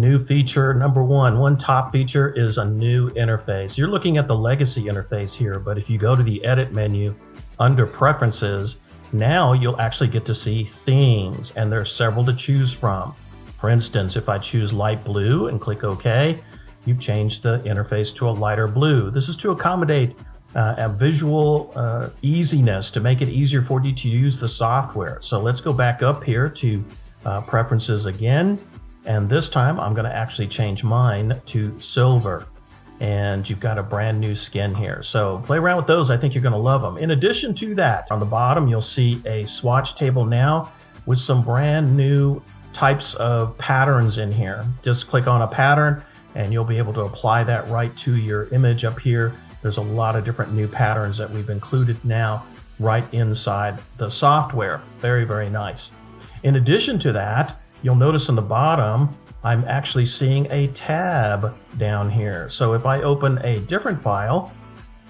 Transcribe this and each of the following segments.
new feature number one top feature is a new interface. You're looking at the legacy interface here, but if you go to the edit menu under preferences, now you'll actually get to see themes, and there's several to choose from. For instance, if I choose light blue and click OK, you've changed the interface to a lighter blue. This is to accommodate a visual easiness, to make it easier for you to use the software. So let's go back up here to preferences again, and this time I'm going to actually change mine to silver, and you've got a brand new skin here. So play around with those. I think you're going to love them. In addition to that, on the bottom you'll see a swatch table now with some brand new types of patterns in here. Just click on a pattern and you'll be able to apply that right to your image up here. There's a lot of different new patterns that we've included now right inside the software. Very, very nice. In addition to that, you'll notice on the bottom, I'm actually seeing a tab down here. So if I open a different file,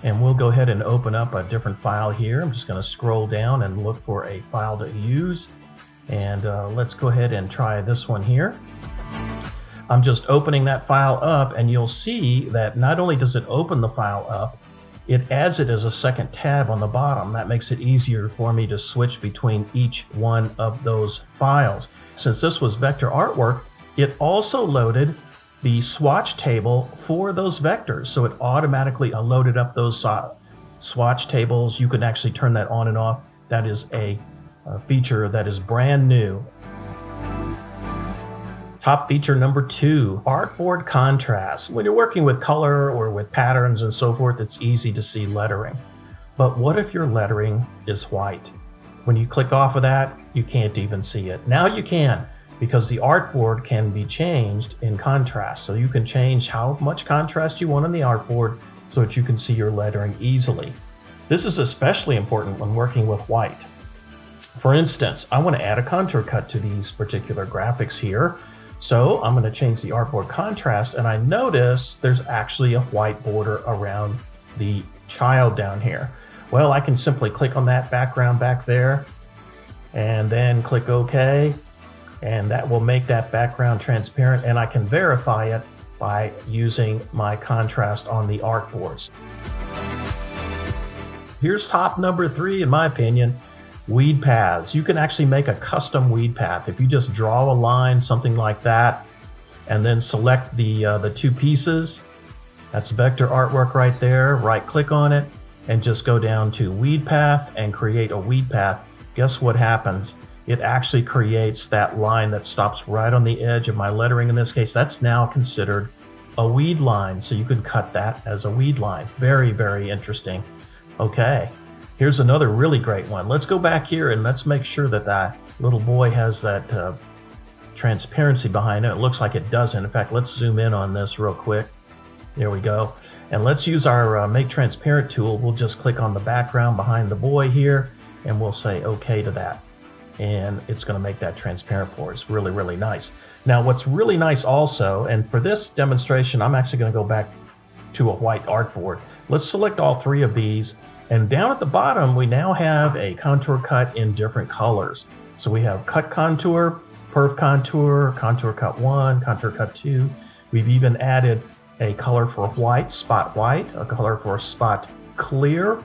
and we'll go ahead and open up a different file here. I'm just going to scroll down and look for a file to use. And let's go ahead and try this one here. I'm just opening that file up, and you'll see that not only does it open the file up, it adds it as a second tab on the bottom. That makes it easier for me to switch between each one of those files. Since this was vector artwork, it also loaded the swatch table for those vectors. So it automatically loaded up those swatch tables. You can actually turn that on and off. That is a feature that is brand new. Top feature number 2, artboard contrast. When you're working with color or with patterns and so forth, it's easy to see lettering. But what if your lettering is white? When you click off of that, you can't even see it. Now you can, because the artboard can be changed in contrast. So you can change how much contrast you want on the artboard so that you can see your lettering easily. This is especially important when working with white. For instance, I want to add a contour cut to these particular graphics here. So I'm going to change the artboard contrast, and I notice there's actually a white border around the child down here. Well, I can simply click on that background back there and then click OK, and that will make that background transparent, and I can verify it by using my contrast on the artboards. Here's top number 3 in my opinion. Weed paths. You can actually make a custom weed path. If you just draw a line, something like that, and then select the 2 pieces, that's vector artwork right there, right click on it, and just go down to weed path and create a weed path. Guess what happens? It actually creates that line that stops right on the edge of my lettering in this case. That's now considered a weed line, so you can cut that as a weed line. Very, very interesting. Okay. Here's another really great one. Let's go back here and let's make sure that that little boy has that transparency behind it. It looks like it doesn't. In fact, let's zoom in on this real quick. There we go. And let's use our Make Transparent tool. We'll just click on the background behind the boy here, and we'll say OK to that. And it's going to make that transparent for us. Really, really nice. Now, what's really nice also, and for this demonstration, I'm actually going to go back to a white artboard. Let's select all 3 of these. And down at the bottom, we now have a contour cut in different colors. So we have cut contour, perf contour, contour cut 1, contour cut 2. We've even added a color for white, spot white, a color for spot clear.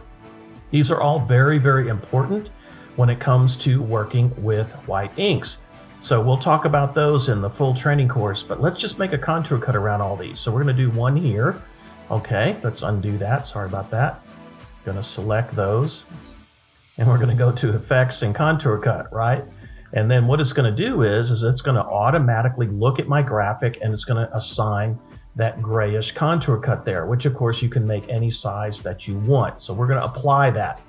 These are all very, very important when it comes to working with white inks. So we'll talk about those in the full training course, but let's just make a contour cut around all these. So we're going to do one here. Okay, let's undo that. Sorry about that. Going to select those, and we're going to go to effects and contour cut, right? And then what it's going to do is it's going to automatically look at my graphic, and it's going to assign that grayish contour cut there, which of course you can make any size that you want. So we're going to apply that.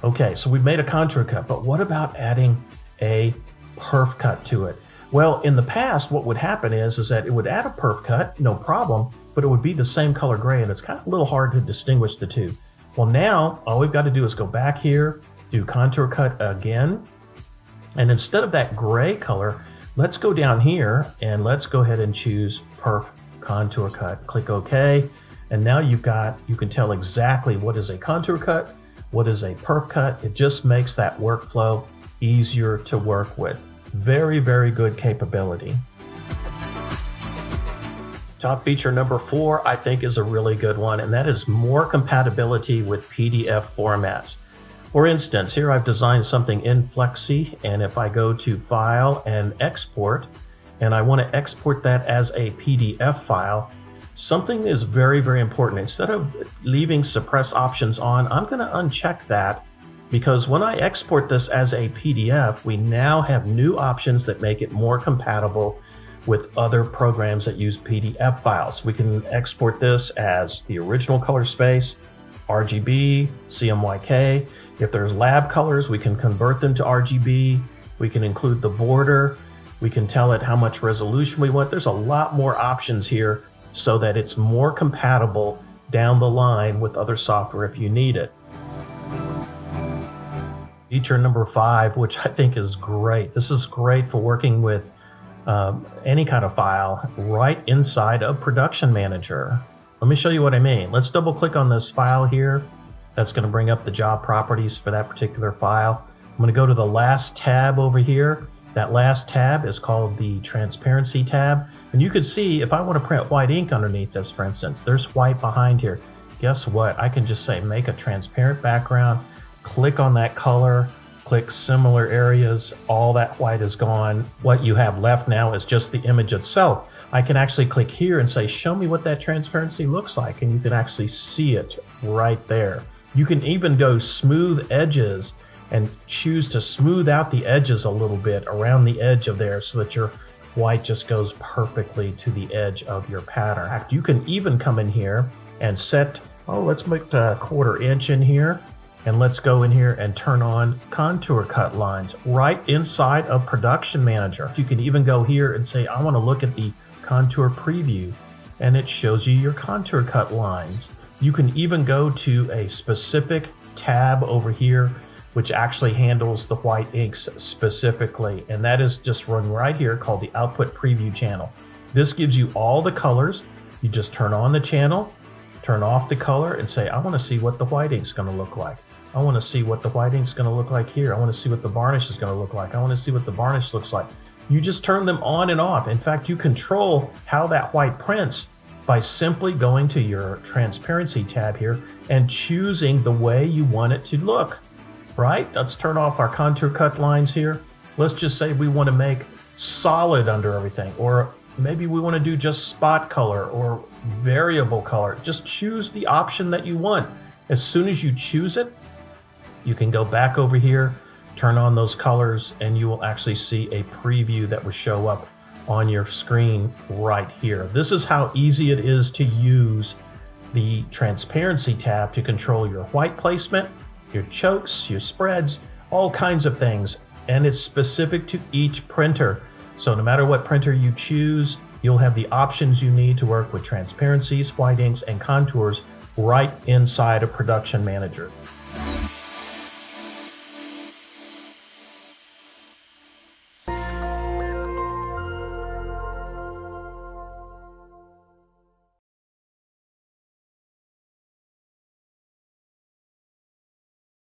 Okay, so we've made a contour cut, but what about adding a perf cut to it? Well, in the past, what would happen is that it would add a perf cut, no problem, but it would be the same color gray, and it's kind of a little hard to distinguish the two. Well, now, all we've got to do is go back here, do contour cut again, and instead of that gray color, let's go down here, and let's go ahead and choose perf contour cut. Click OK, and now you can tell exactly what is a contour cut, what is a perf cut. It just makes that workflow easier to work with. Very, very good capability. Top feature number 4, I think, is a really good one, and that is more compatibility with PDF formats. For instance, here I've designed something in Flexi, and if I go to File and Export, and I want to export that as a PDF file, something is very, very important. Instead of leaving suppress options on, I'm going to uncheck that, because when I export this as a PDF, we now have new options that make it more compatible with other programs that use PDF files. We can export this as the original color space, RGB, CMYK. If there's lab colors, we can convert them to RGB. We can include the border. We can tell it how much resolution we want. There's a lot more options here so that it's more compatible down the line with other software if you need it. Feature number 5, which I think is great. This is great for working with any kind of file right inside of Production Manager. Let me show you what I mean. Let's double click on this file here. That's going to bring up the job properties for that particular file. I'm going to go to the last tab over here. That last tab is called the Transparency tab. And you can see if I want to print white ink underneath this, for instance, there's white behind here. Guess what? I can just say make a transparent background, click on that color, click similar areas, all that white is gone. What you have left now is just the image itself. I can actually click here and say, show me what that transparency looks like, and you can actually see it right there. You can even go smooth edges and choose to smooth out the edges a little bit around the edge of there so that your white just goes perfectly to the edge of your pattern. You can even come in here and set, let's make a 1/4 inch in here. And let's go in here and turn on contour cut lines right inside of Production Manager. You can even go here and say, I want to look at the contour preview, and it shows you your contour cut lines. You can even go to a specific tab over here, which actually handles the white inks specifically. And that is just run right here, called the Output Preview channel. This gives you all the colors. You just turn on the channel, turn off the color, and say, I want to see what the white ink's going to look like. I want to see what the white ink's going to look like here. I want to see what the varnish is going to look like. I want to see what the varnish looks like. You just turn them on and off. In fact, you control how that white prints by simply going to your Transparency tab here and choosing the way you want it to look, right? Let's turn off our contour cut lines here. Let's just say we want to make solid under everything, or maybe we want to do just spot color or variable color. Just choose the option that you want. As soon as you choose it, you can go back over here, turn on those colors, and you will actually see a preview that will show up on your screen right here. This is how easy it is to use the Transparency tab to control your white placement, your chokes, your spreads, all kinds of things. And it's specific to each printer. So no matter what printer you choose, you'll have the options you need to work with transparencies, white inks, and contours right inside of Production Manager.